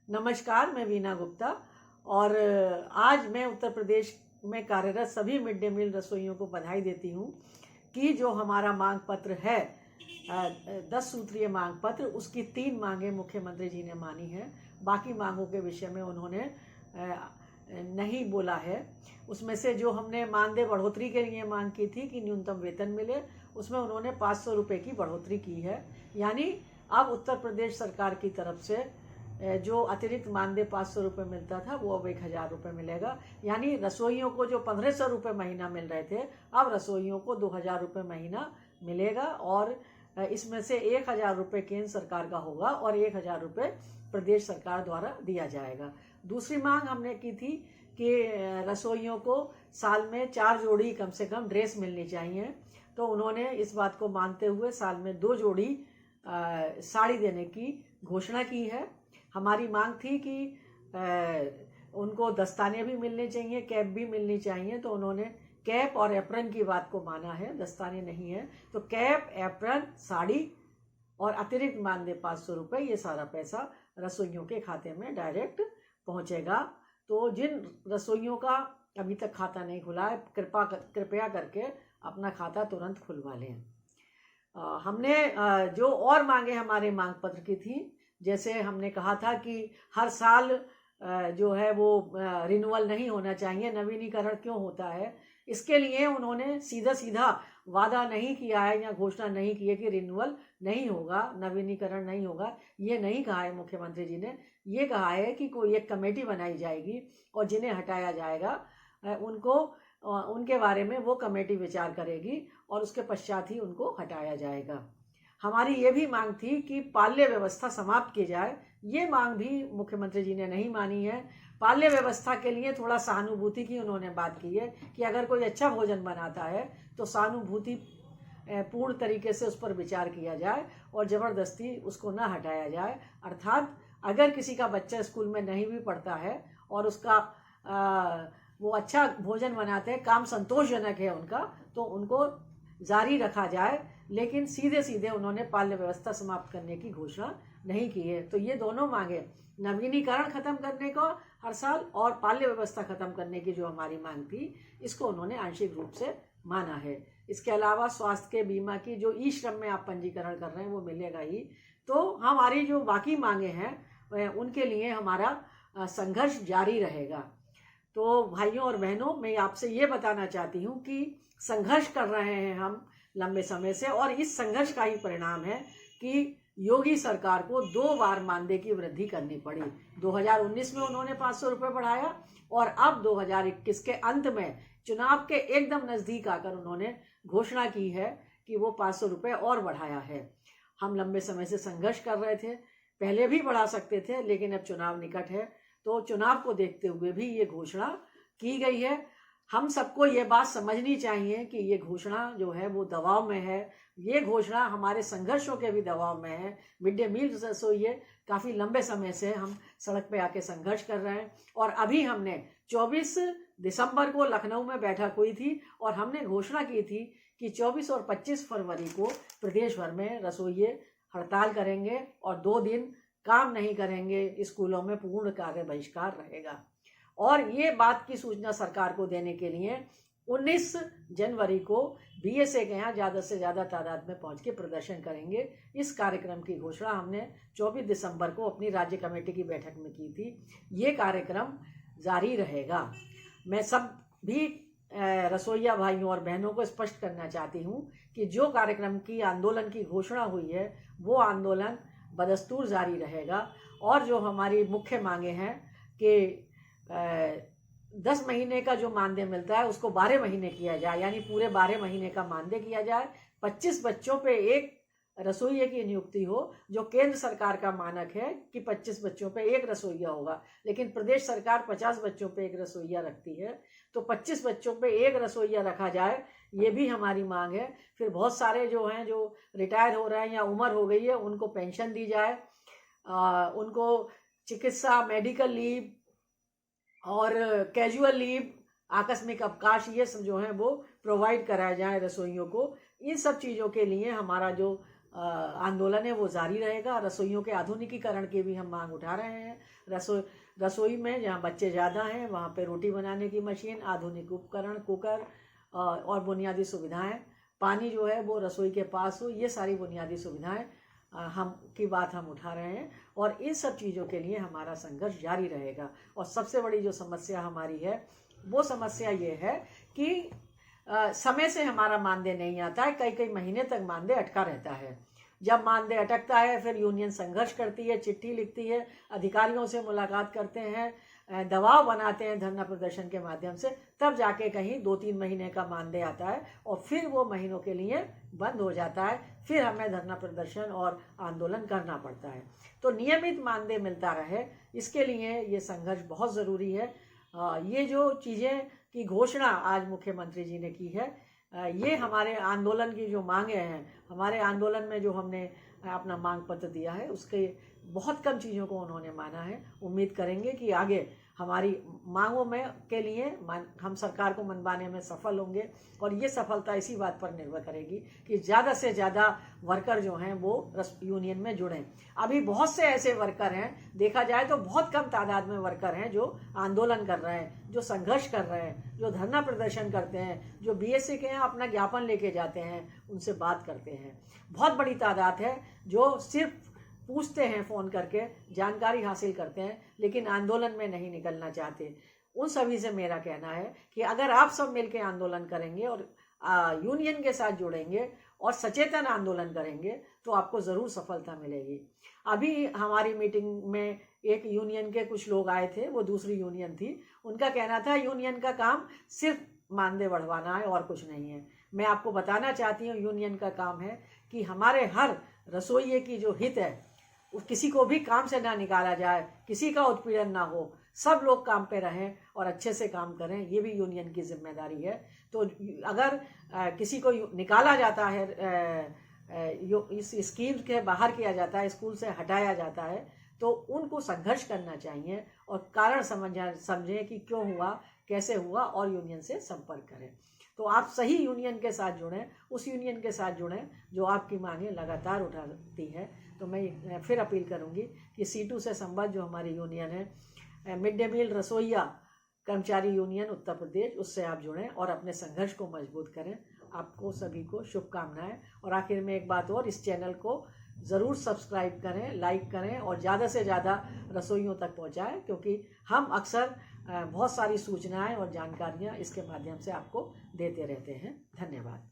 नमस्कार, मैं वीना गुप्ता और आज मैं उत्तर प्रदेश में कार्यरत सभी मिड डे मील रसोइयों को बधाई देती हूँ कि जो हमारा मांग पत्र है 10 सूत्रीय मांग पत्र, उसकी 3 मांगें मुख्यमंत्री जी ने मानी है। बाकी मांगों के विषय में उन्होंने नहीं बोला है। उसमें से जो हमने मानदेय बढ़ोतरी के लिए मांग की थी कि न्यूनतम वेतन मिले, उसमें उन्होंने 500 रुपये की बढ़ोतरी की है। यानी अब उत्तर प्रदेश सरकार की तरफ से जो अतिरिक्त मानदेय 500 रुपये मिलता था वो अब 1000 रुपये मिलेगा। यानी रसोइयों को जो 1500 रुपये महीना मिल रहे थे, अब रसोइयों को 2000 रुपये महीना मिलेगा और इसमें से 1000 रुपये केंद्र सरकार का होगा और 1000 रुपये प्रदेश सरकार द्वारा दिया जाएगा। दूसरी मांग हमने की थी कि रसोइयों को साल में 4 जोड़ी कम से कम ड्रेस मिलनी चाहिए, तो उन्होंने इस बात को मानते हुए साल में 2 जोड़ी साड़ी देने की घोषणा की है। हमारी मांग थी कि उनको दस्ताने भी मिलने चाहिए, कैप भी मिलनी चाहिए, तो उन्होंने कैप और एप्रन की बात को माना है, दस्ताने नहीं है। तो कैप, एप्रन, साड़ी और अतिरिक्त मानदेय 500 रुपये, ये सारा पैसा रसोइयों के खाते में डायरेक्ट पहुंचेगा। तो जिन रसोइयों का अभी तक खाता नहीं खुला है, कृपया करके अपना खाता तुरंत खुलवा लें। हमने जो और मांगे हमारे मांग पत्र की थी, जैसे हमने कहा था कि हर साल जो है वो रिन्यूअल नहीं होना चाहिए, नवीनीकरण क्यों होता है, इसके लिए उन्होंने सीधा सीधा वादा नहीं किया है या घोषणा नहीं की है कि रिन्यूअल नहीं होगा, नवीनीकरण नहीं होगा। ये नहीं कहा है मुख्यमंत्री जी ने। ये कहा है कि कोई एक कमेटी बनाई जाएगी और जिन्हें हटाया जाएगा उनको उनके बारे में वो कमेटी विचार करेगी और उसके पश्चात ही उनको हटाया जाएगा। हमारी ये भी मांग थी कि पाल्य व्यवस्था समाप्त की जाए। ये मांग भी मुख्यमंत्री जी ने नहीं मानी है। पाल्य व्यवस्था के लिए थोड़ा सहानुभूति की उन्होंने बात की है कि अगर कोई अच्छा भोजन बनाता है तो सहानुभूति पूर्ण तरीके से उस पर विचार किया जाए और ज़बरदस्ती उसको ना हटाया जाए। अर्थात अगर किसी का बच्चा स्कूल में नहीं भी पढ़ता है और उसका वो अच्छा भोजन बनाते हैं, काम संतोषजनक है उनका, तो उनको जारी रखा जाए। लेकिन सीधे सीधे उन्होंने पाल्य व्यवस्था समाप्त करने की घोषणा नहीं की है। तो ये दोनों मांगे, नवीनीकरण खत्म करने को हर साल और पाल्य व्यवस्था खत्म करने की जो हमारी मांग थी, इसको उन्होंने आंशिक रूप से माना है। इसके अलावा स्वास्थ्य के बीमा की जो ई श्रम में आप पंजीकरण कर रहे हैं वो मिलेगा ही। तो हमारी जो बाकी मांगे हैं उनके लिए हमारा संघर्ष जारी रहेगा। तो भाइयों और बहनों, मैं आपसे ये बताना चाहती हूँ कि संघर्ष कर रहे हैं हम लंबे समय से, और इस संघर्ष का ही परिणाम है कि योगी सरकार को 2 बार मानदेय की वृद्धि करनी पड़ी। 2019 में उन्होंने 500 रुपये बढ़ाया और अब 2021 के अंत में चुनाव के एकदम नज़दीक आकर उन्होंने घोषणा की है कि वो 500 रुपये और बढ़ाया है। हम लंबे समय से संघर्ष कर रहे थे, पहले भी बढ़ा सकते थे, लेकिन अब चुनाव निकट है तो चुनाव को देखते हुए भी ये घोषणा की गई है। हम सबको ये बात समझनी चाहिए कि ये घोषणा जो है वो दबाव में है। ये घोषणा हमारे संघर्षों के भी दबाव में है। मिड डे मील रसोइये काफ़ी लंबे समय से हम सड़क पे आके संघर्ष कर रहे हैं और अभी हमने 24 दिसंबर को लखनऊ में बैठक हुई थी और हमने घोषणा की थी कि 24 और 25 फरवरी को प्रदेश भर में रसोइये हड़ताल करेंगे और 2 दिन काम नहीं करेंगे, स्कूलों में पूर्ण कार्य बहिष्कार रहेगा। और ये बात की सूचना सरकार को देने के लिए 19 जनवरी को बीएसए के यहाँ ज़्यादा से ज़्यादा तादाद में पहुँच के प्रदर्शन करेंगे। इस कार्यक्रम की घोषणा हमने 24 दिसंबर को अपनी राज्य कमेटी की बैठक में की थी। ये कार्यक्रम जारी रहेगा। मैं सब भी रसोइया भाइयों और बहनों को स्पष्ट करना चाहती हूँ कि जो कार्यक्रम की आंदोलन की घोषणा हुई है वो आंदोलन बदस्तूर जारी रहेगा। और जो हमारी मुख्य मांगे हैं कि 10 महीने का जो मानदेय मिलता है उसको 12 महीने किया जाए, यानी पूरे 12 महीने का मानदेय किया जाए। 25 बच्चों पे एक रसोइये की नियुक्ति हो, जो केंद्र सरकार का मानक है कि 25 बच्चों पे एक रसोइया होगा, लेकिन प्रदेश सरकार 50 बच्चों पे एक रसोइया रखती है, तो 25 बच्चों पे एक रसोइया रखा जाए, ये भी हमारी मांग है। फिर बहुत सारे जो हैं जो रिटायर हो रहे हैं या उम्र हो गई है उनको पेंशन दी जाए, उनको चिकित्सा, मेडिकल लीव और कैजुअल लीव, आकस्मिक अवकाश, ये सब जो है वो प्रोवाइड कराया जाए रसोइयों को। इन सब चीज़ों के लिए हमारा जो आंदोलन है वो जारी रहेगा। रसोइयों के आधुनिकीकरण की भी हम मांग उठा रहे हैं। रसोई में जहाँ बच्चे ज़्यादा हैं वहाँ पे रोटी बनाने की मशीन, आधुनिक उपकरण, कुकर और बुनियादी सुविधाएं, पानी जो है वो रसोई के पास हो, ये सारी बुनियादी सुविधाएं हम उठा रहे हैं। और इन सब चीज़ों के लिए हमारा संघर्ष जारी रहेगा। और सबसे बड़ी जो समस्या हमारी है वो समस्या ये है कि समय से हमारा मानदेय नहीं आता है। कई कई महीने तक मानदेय अटका रहता है। जब मानदेय अटकता है फिर यूनियन संघर्ष करती है, चिट्ठी लिखती है, अधिकारियों से मुलाकात करते हैं, दबाव बनाते हैं धरना प्रदर्शन के माध्यम से, तब जाके कहीं 2-3 महीने का मानदेय आता है और फिर वो महीनों के लिए बंद हो जाता है। फिर हमें धरना प्रदर्शन और आंदोलन करना पड़ता है। तो नियमित मानदेय मिलता रहे, इसके लिए ये संघर्ष बहुत ज़रूरी है। ये जो चीज़ें की घोषणा आज मुख्यमंत्री जी ने की है, ये हमारे आंदोलन की जो मांगे हैं, हमारे आंदोलन में जो हमने अपना मांग पत्र दिया है उसके बहुत कम चीज़ों को उन्होंने माना है। उम्मीद करेंगे कि आगे हमारी मांगों में के लिए हम सरकार को मनवाने में सफल होंगे। और ये सफलता इसी बात पर निर्भर करेगी कि ज़्यादा से ज़्यादा वर्कर जो हैं वो यूनियन में जुड़ें। अभी बहुत से ऐसे वर्कर हैं, देखा जाए तो बहुत कम तादाद में वर्कर हैं जो आंदोलन कर रहे हैं, जो संघर्ष कर रहे हैं, जो धरना प्रदर्शन करते हैं, जो बीएससी के यहाँ अपना ज्ञापन लेके जाते हैं, उनसे बात करते हैं। बहुत बड़ी तादाद है जो सिर्फ पूछते हैं, फ़ोन करके जानकारी हासिल करते हैं, लेकिन आंदोलन में नहीं निकलना चाहते। उन सभी से मेरा कहना है कि अगर आप सब मिलकर आंदोलन करेंगे और यूनियन के साथ जुड़ेंगे और सचेतन आंदोलन करेंगे तो आपको ज़रूर सफलता मिलेगी। अभी हमारी मीटिंग में एक यूनियन के कुछ लोग आए थे, वो दूसरी यूनियन थी। उनका कहना था यूनियन का काम सिर्फ मानदेय बढ़वाना है और कुछ नहीं है। मैं आपको बताना चाहती हूँ यूनियन का काम है कि हमारे हर रसोइये की जो हित है, किसी को भी काम से ना निकाला जाए, किसी का उत्पीड़न ना हो, सब लोग काम पे रहें और अच्छे से काम करें, ये भी यूनियन की जिम्मेदारी है। तो अगर किसी को निकाला जाता है, इस स्कीम के बाहर किया जाता है, स्कूल से हटाया जाता है, तो उनको संघर्ष करना चाहिए और कारण समझें कि क्यों हुआ, कैसे हुआ और यूनियन से संपर्क करें। तो आप सही यूनियन के साथ जुड़ें, उस यूनियन के साथ जुड़ें जो आपकी मांगें लगातार उठाती है। तो मैं फिर अपील करूंगी कि C2 से संबद्ध जो हमारी यूनियन है, मिड डे मील रसोइया कर्मचारी यूनियन उत्तर प्रदेश, उससे आप जुड़ें और अपने संघर्ष को मजबूत करें। आपको सभी को शुभकामनाएं। और आखिर में एक बात और, इस चैनल को ज़रूर सब्सक्राइब करें, लाइक करें और ज़्यादा से ज़्यादा रसोइयों तक पहुंचाएं, क्योंकि हम अक्सर बहुत सारी सूचनाएं और जानकारियां इसके माध्यम से आपको देते रहते हैं। धन्यवाद।